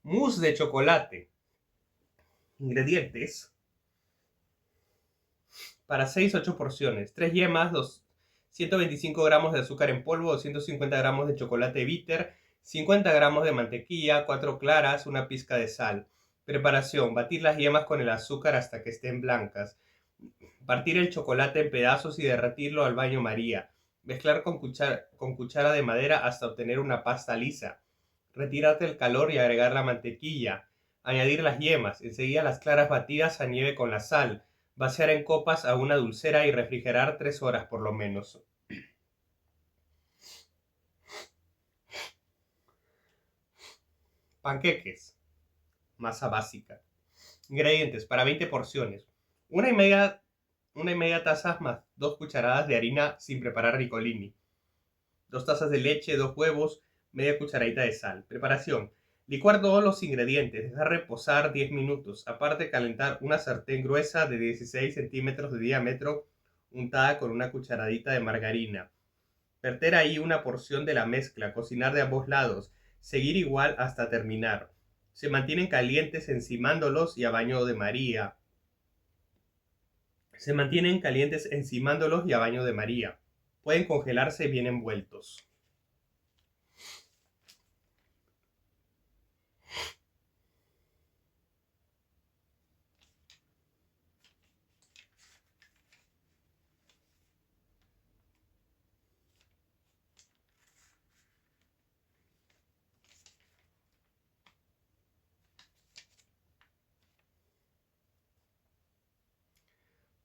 Mousse de chocolate. Ingredientes: para 6-8 porciones: 3 yemas, 125 gramos de azúcar en polvo, 250 gramos de chocolate bitter, 50 gramos de mantequilla, 4 claras, una pizca de sal. Preparación: batir las yemas con el azúcar hasta que estén blancas. Partir el chocolate en pedazos y derretirlo al baño María. Mezclar con cuchara de madera hasta obtener una pasta lisa. Retirar del calor y agregar la mantequilla. Añadir las yemas, enseguida las claras batidas a nieve con la sal. Vaciar en copas a una dulcera y refrigerar 3 horas por lo menos. Panqueques. Masa básica. Ingredientes: para 20 porciones: una y media taza más 2 cucharadas de harina sin preparar ricolini, 2 tazas de leche, 2 huevos, media cucharadita de sal. Preparación: licuar todos los ingredientes, dejar reposar 10 minutos. Aparte, calentar una sartén gruesa de 16 centímetros de diámetro untada con una cucharadita de margarina. Verter ahí una porción de la mezcla, cocinar de ambos lados, seguir igual hasta terminar. Se mantienen calientes encimándolos y a baño de María. Pueden congelarse bien envueltos.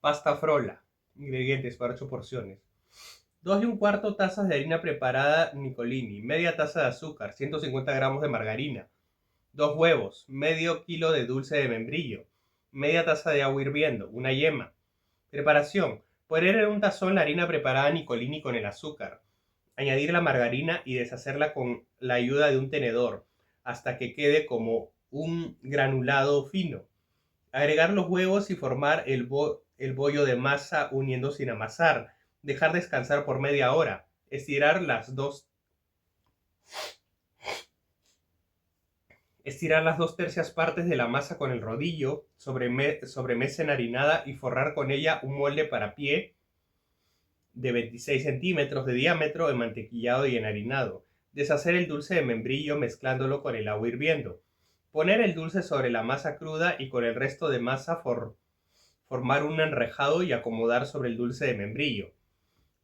Pasta frolla. Ingredientes para 8 porciones: 2 1/4 tazas de harina preparada Nicolini, media taza de azúcar, 150 gramos de margarina, 2 huevos, medio kilo de dulce de membrillo, media taza de agua hirviendo, una yema. Preparación: poner en un tazón la harina preparada Nicolini con el azúcar, añadir la margarina y deshacerla con la ayuda de un tenedor hasta que quede como un granulado fino. Agregar los huevos y formar el bollo de masa uniendo sin amasar. Dejar descansar por media hora. Estirar las dos tercias partes de la masa con el rodillo sobre mesa enharinada y forrar con ella un molde para pie de 26 centímetros de diámetro, enmantequillado y enharinado. Deshacer el dulce de membrillo mezclándolo con el agua hirviendo. Poner el dulce sobre la masa cruda y con el resto de masa formar un enrejado y acomodar sobre el dulce de membrillo.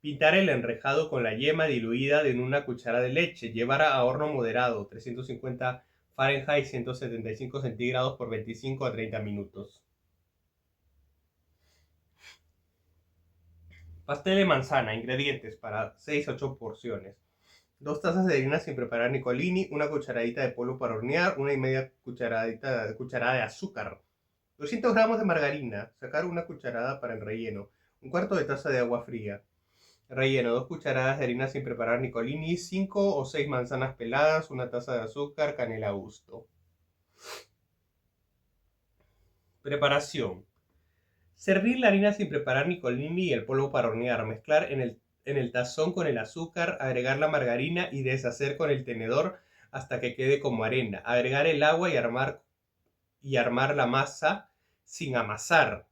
Pintar el enrejado con la yema diluida en una cuchara de leche. Llevar a horno moderado, 350 Fahrenheit, 175 centígrados por 25 a 30 minutos. Pastel de manzana. Ingredientes para 6-8 porciones: 2 tazas de harina sin preparar Nicolini, una cucharadita de polvo para hornear, una y media cucharada de azúcar, 200 gramos de margarina, sacar una cucharada para el relleno, un cuarto de taza de agua fría. Relleno: 2 cucharadas de harina sin preparar Nicolini, 5 o 6 manzanas peladas, una taza de azúcar, canela a gusto. Preparación: servir la harina sin preparar Nicolini y el polvo para hornear, mezclar en el tazón con el azúcar, agregar la margarina y deshacer con el tenedor hasta que quede como arena. Agregar el agua y armar la masa sin amasar,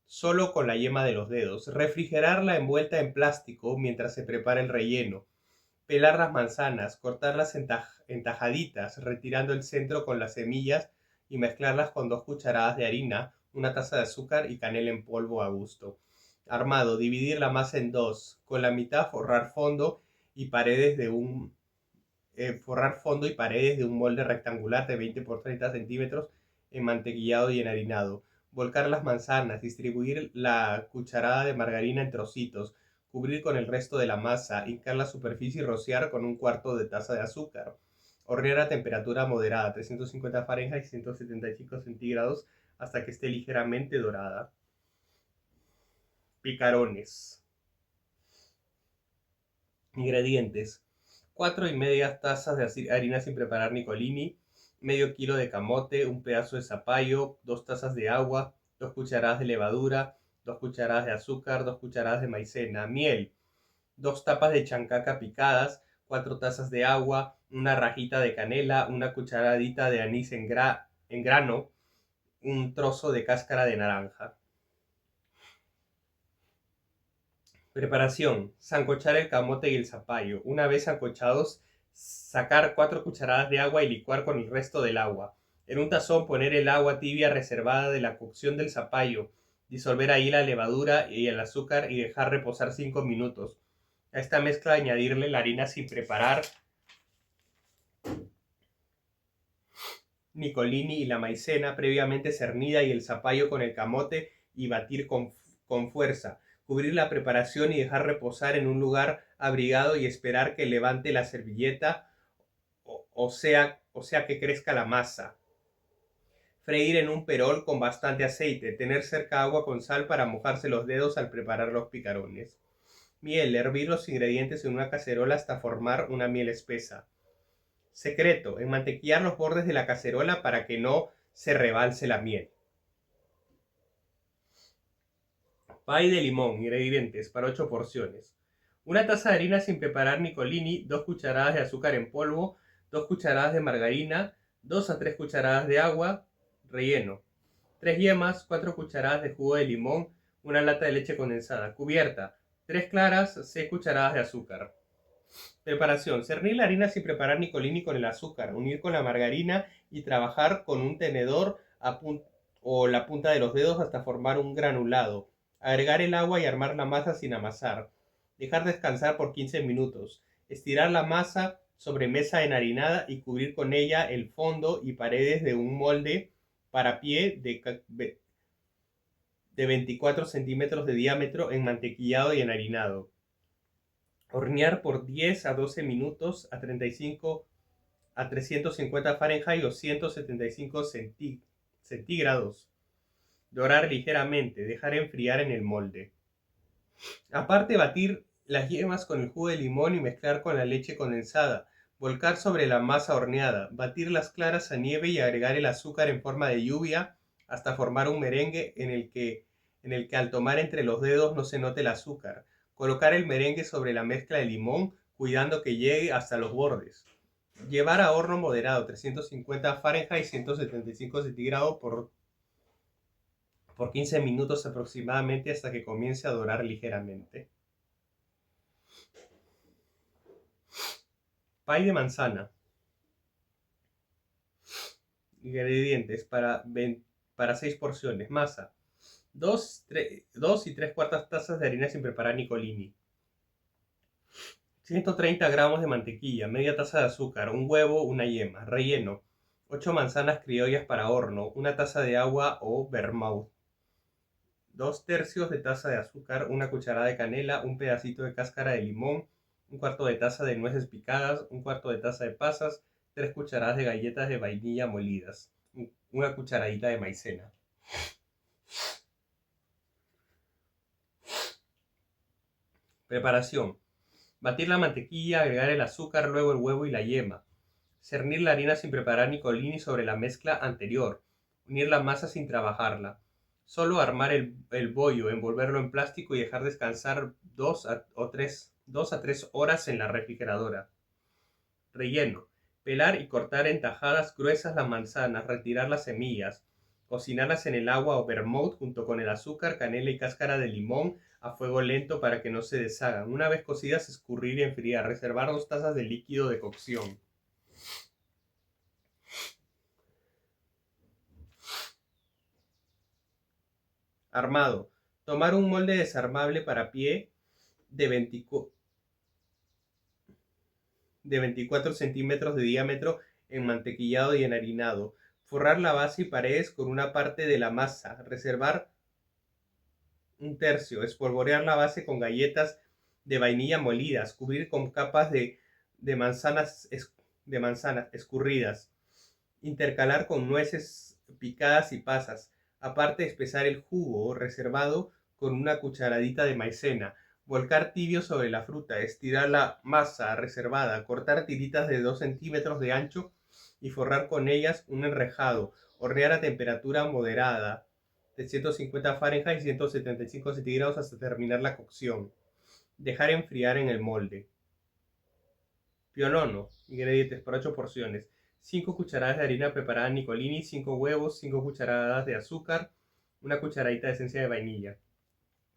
solo con la yema de los dedos. Refrigerarla envuelta en plástico mientras se prepara el relleno. Pelar las manzanas, cortarlas en tajaditas, retirando el centro con las semillas y mezclarlas con 2 cucharadas de harina, una taza de azúcar y canela en polvo a gusto. Armado: dividir la masa en 2, con la mitad forrar fondo y paredes de un molde rectangular de 20 por 30 centímetros enmantequillado y enharinado. Volcar las manzanas, distribuir la cucharada de margarina en trocitos, cubrir con el resto de la masa, hincar la superficie y rociar con 1/4 de taza de azúcar. Hornear a temperatura moderada, 350 Fahrenheit, 175 centígrados, hasta que esté ligeramente dorada. Picarones. Ingredientes: 4,5 tazas de harina sin preparar Nicolini, medio kilo de camote, un pedazo de zapallo, 2 tazas de agua, 2 cucharadas de levadura, 2 cucharadas de azúcar, 2 cucharadas de maicena, miel, 2 tapas de chancaca picadas, 4 tazas de agua, una rajita de canela, una cucharadita de anís en grano, un trozo de cáscara de naranja. Preparación: sancochar el camote y el zapallo. Una vez sancochados, sacar 4 cucharadas de agua y licuar con el resto del agua. En un tazón poner el agua tibia reservada de la cocción del zapallo. Disolver ahí la levadura y el azúcar y dejar reposar 5 minutos. A esta mezcla añadirle la harina sin preparar, Nicolini y la maicena previamente cernida y el zapallo con el camote y batir con fuerza. Cubrir la preparación y dejar reposar en un lugar abrigado y esperar que levante la servilleta o sea que crezca la masa. Freír en un perol con bastante aceite. Tener cerca agua con sal para mojarse los dedos al preparar los picarones. Miel. Hervir los ingredientes en una cacerola hasta formar una miel espesa. Secreto: enmantequillar los bordes de la cacerola para que no se rebalse la miel. Pay de limón. Ingredientes para 8 porciones. Una taza de harina sin preparar Nicolini, 2 cucharadas de azúcar en polvo, 2 cucharadas de margarina, 2 a 3 cucharadas de agua. Relleno: 3 yemas, 4 cucharadas de jugo de limón, una lata de leche condensada. Cubierta: 3 claras, 6 cucharadas de azúcar. Preparación: cernir la harina sin preparar Nicolini con el azúcar, unir con la margarina y trabajar con un tenedor o la punta de los dedos hasta formar un granulado. Agregar el agua y armar la masa sin amasar. Dejar descansar por 15 minutos. Estirar la masa sobre mesa enharinada y cubrir con ella el fondo y paredes de un molde para pie de 24 centímetros de diámetro, enmantequillado y enharinado. Hornear por 10 a 12 minutos a 350 Fahrenheit o 175 centígrados. Dorar ligeramente, dejar enfriar en el molde. Aparte, batir las yemas con el jugo de limón y mezclar con la leche condensada. Volcar sobre la masa horneada. Batir las claras a nieve y agregar el azúcar en forma de lluvia hasta formar un merengue en el que al tomar entre los dedos no se note el azúcar. Colocar el merengue sobre la mezcla de limón, cuidando que llegue hasta los bordes. Llevar a horno moderado, 350 Fahrenheit, 175 centígrados por 15 minutos aproximadamente hasta que comience a dorar ligeramente. Pay de manzana. Ingredientes para 6 porciones. Masa: 2 y 3/4 tazas de harina sin preparar Nicolini, 130 gramos de mantequilla, media taza de azúcar, un huevo, una yema. Relleno: 8 manzanas criollas para horno, una taza de agua o vermouth, 2/3 de taza de azúcar, una cucharada de canela, un pedacito de cáscara de limón, 1/4 de taza de nueces picadas, 1/4 de taza de pasas, 3 cucharadas de galletas de vainilla molidas, una cucharadita de maicena. Preparación: batir la mantequilla, agregar el azúcar, luego el huevo y la yema. Cernir la harina sin preparar Nicolini sobre la mezcla anterior. Unir la masa sin trabajarla. Solo armar el bollo, envolverlo en plástico y dejar descansar 2 a 3 horas en la refrigeradora. Relleno: pelar y cortar en tajadas gruesas las manzanas, retirar las semillas, cocinarlas en el agua o vermouth junto con el azúcar, canela y cáscara de limón a fuego lento para que no se deshagan. Una vez cocidas, escurrir y enfriar. Reservar 2 tazas de líquido de cocción. Armado: tomar un molde desarmable para pie de 24 centímetros de diámetro, enmantequillado y enharinado. Forrar la base y paredes con una parte de la masa. Reservar 1/3. Espolvorear la base con galletas de vainilla molidas, cubrir con capas de manzanas, de manzanas escurridas, intercalar con nueces picadas y pasas, aparte espesar el jugo reservado con una cucharadita de maicena, volcar tibio sobre la fruta, estirar la masa reservada, cortar tiritas de 2 centímetros de ancho y forrar con ellas un enrejado, hornear a temperatura moderada de 150 Fahrenheit y 175 centígrados hasta terminar la cocción. Dejar enfriar en el molde. Pionono. Ingredientes para 8 porciones. 5 cucharadas de harina preparada Nicolini, 5 huevos, 5 cucharadas de azúcar, una cucharadita de esencia de vainilla.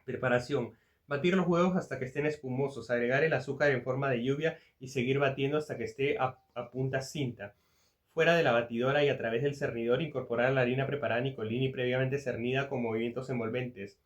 Preparación. Batir los huevos hasta que estén espumosos, agregar el azúcar en forma de lluvia y seguir batiendo hasta que esté a punta cinta. Fuera de la batidora y a través del cernidor incorporar la harina preparada Nicolini previamente cernida con movimientos envolventes.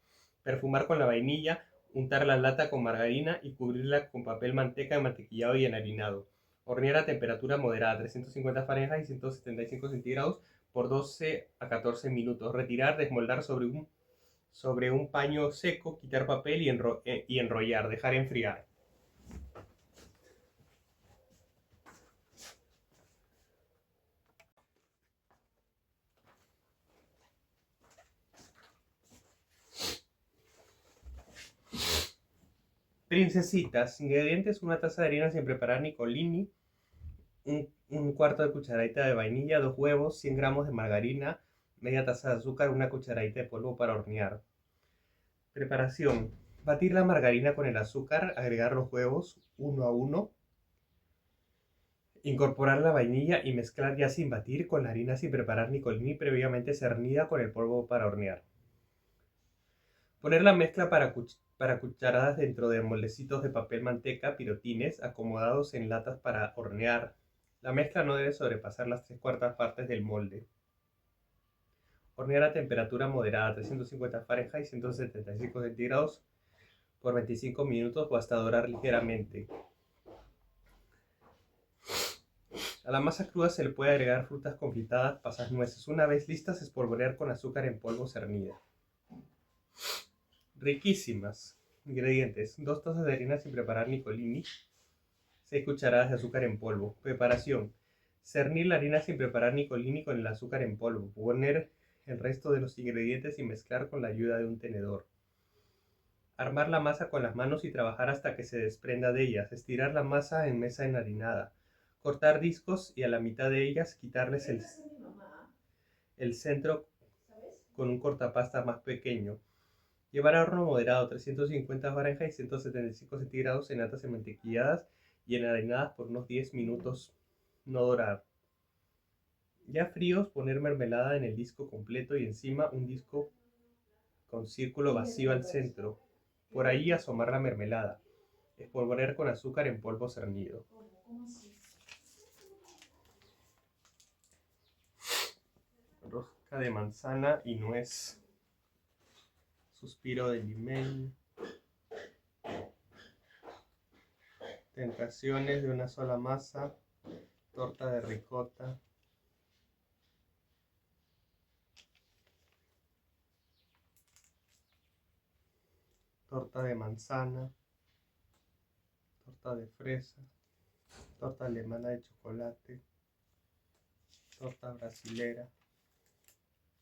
Perfumar con la vainilla, untar la lata con margarina y cubrirla con papel manteca enmantequillado y enharinado. Hornear a temperatura moderada, 350 Fahrenheit y 175 centígrados por 12 a 14 minutos. Retirar, desmoldar sobre un paño seco, quitar papel y enrollar, dejar enfriar. Princesitas. Ingredientes: una taza de harina sin preparar Nicolini, un cuarto de cucharadita de vainilla, 2 huevos, 100 gramos de margarina, media taza de azúcar, una cucharadita de polvo para hornear. Preparación. Batir la margarina con el azúcar, agregar los huevos uno a uno, incorporar la vainilla y mezclar ya sin batir con la harina sin preparar Nicolini previamente cernida con el polvo para hornear. Poner la mezcla para cucharadas dentro de moldecitos de papel manteca pirotines acomodados en latas para hornear. La mezcla no debe sobrepasar las 3/4 partes del molde. Hornear a temperatura moderada, 350 Fahrenheit, 175 centígrados por 25 minutos o hasta dorar ligeramente. A la masa cruda se le puede agregar frutas confitadas, pasas, nueces. Una vez listas, espolvorear con azúcar en polvo cernida. Riquísimas. Ingredientes: 2 tazas de harina sin preparar Nicolini, 6 cucharadas de azúcar en polvo. Preparación: cernir la harina sin preparar Nicolini con el azúcar en polvo. Poner el resto de los ingredientes y mezclar con la ayuda de un tenedor. Armar la masa con las manos y trabajar hasta que se desprenda de ellas. Estirar la masa en mesa enharinada. Cortar discos y a la mitad de ellas quitarles el centro con un cortapasta más pequeño. Llevar a horno moderado, 350 Fahrenheit, 175 centígrados en latas enmantequilladas y enharinadas por unos 10 minutos. No dorar. Ya fríos, poner mermelada en el disco completo y encima un disco con círculo vacío al centro. Por ahí asomar la mermelada. Espolvorear con azúcar en polvo cernido. Rosca de manzana y nuez. Suspiro de limón. Tentaciones de una sola masa. Torta de ricota. Torta de manzana. Torta de fresa. Torta alemana de chocolate. Torta brasilera.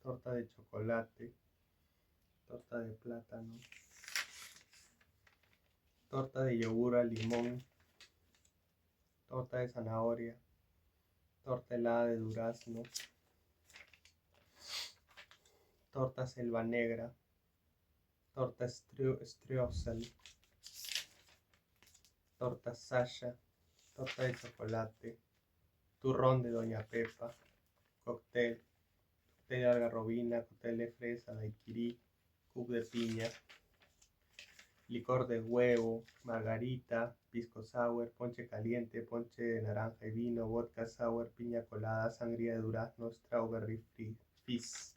Torta de chocolate. Torta de plátano. Torta de yogur al limón. Torta de zanahoria. Torta helada de durazno. Torta selva negra. Torta streusel. Torta Sasha. Torta de chocolate. Turrón de Doña Pepa. Cóctel. Cóctel de algarrobina. Cóctel de fresa. Daiquiri. Cup de piña. Licor de huevo, margarita, pisco sour, ponche caliente, ponche de naranja y vino, vodka sour, piña colada, sangría de durazno, strawberry fizz.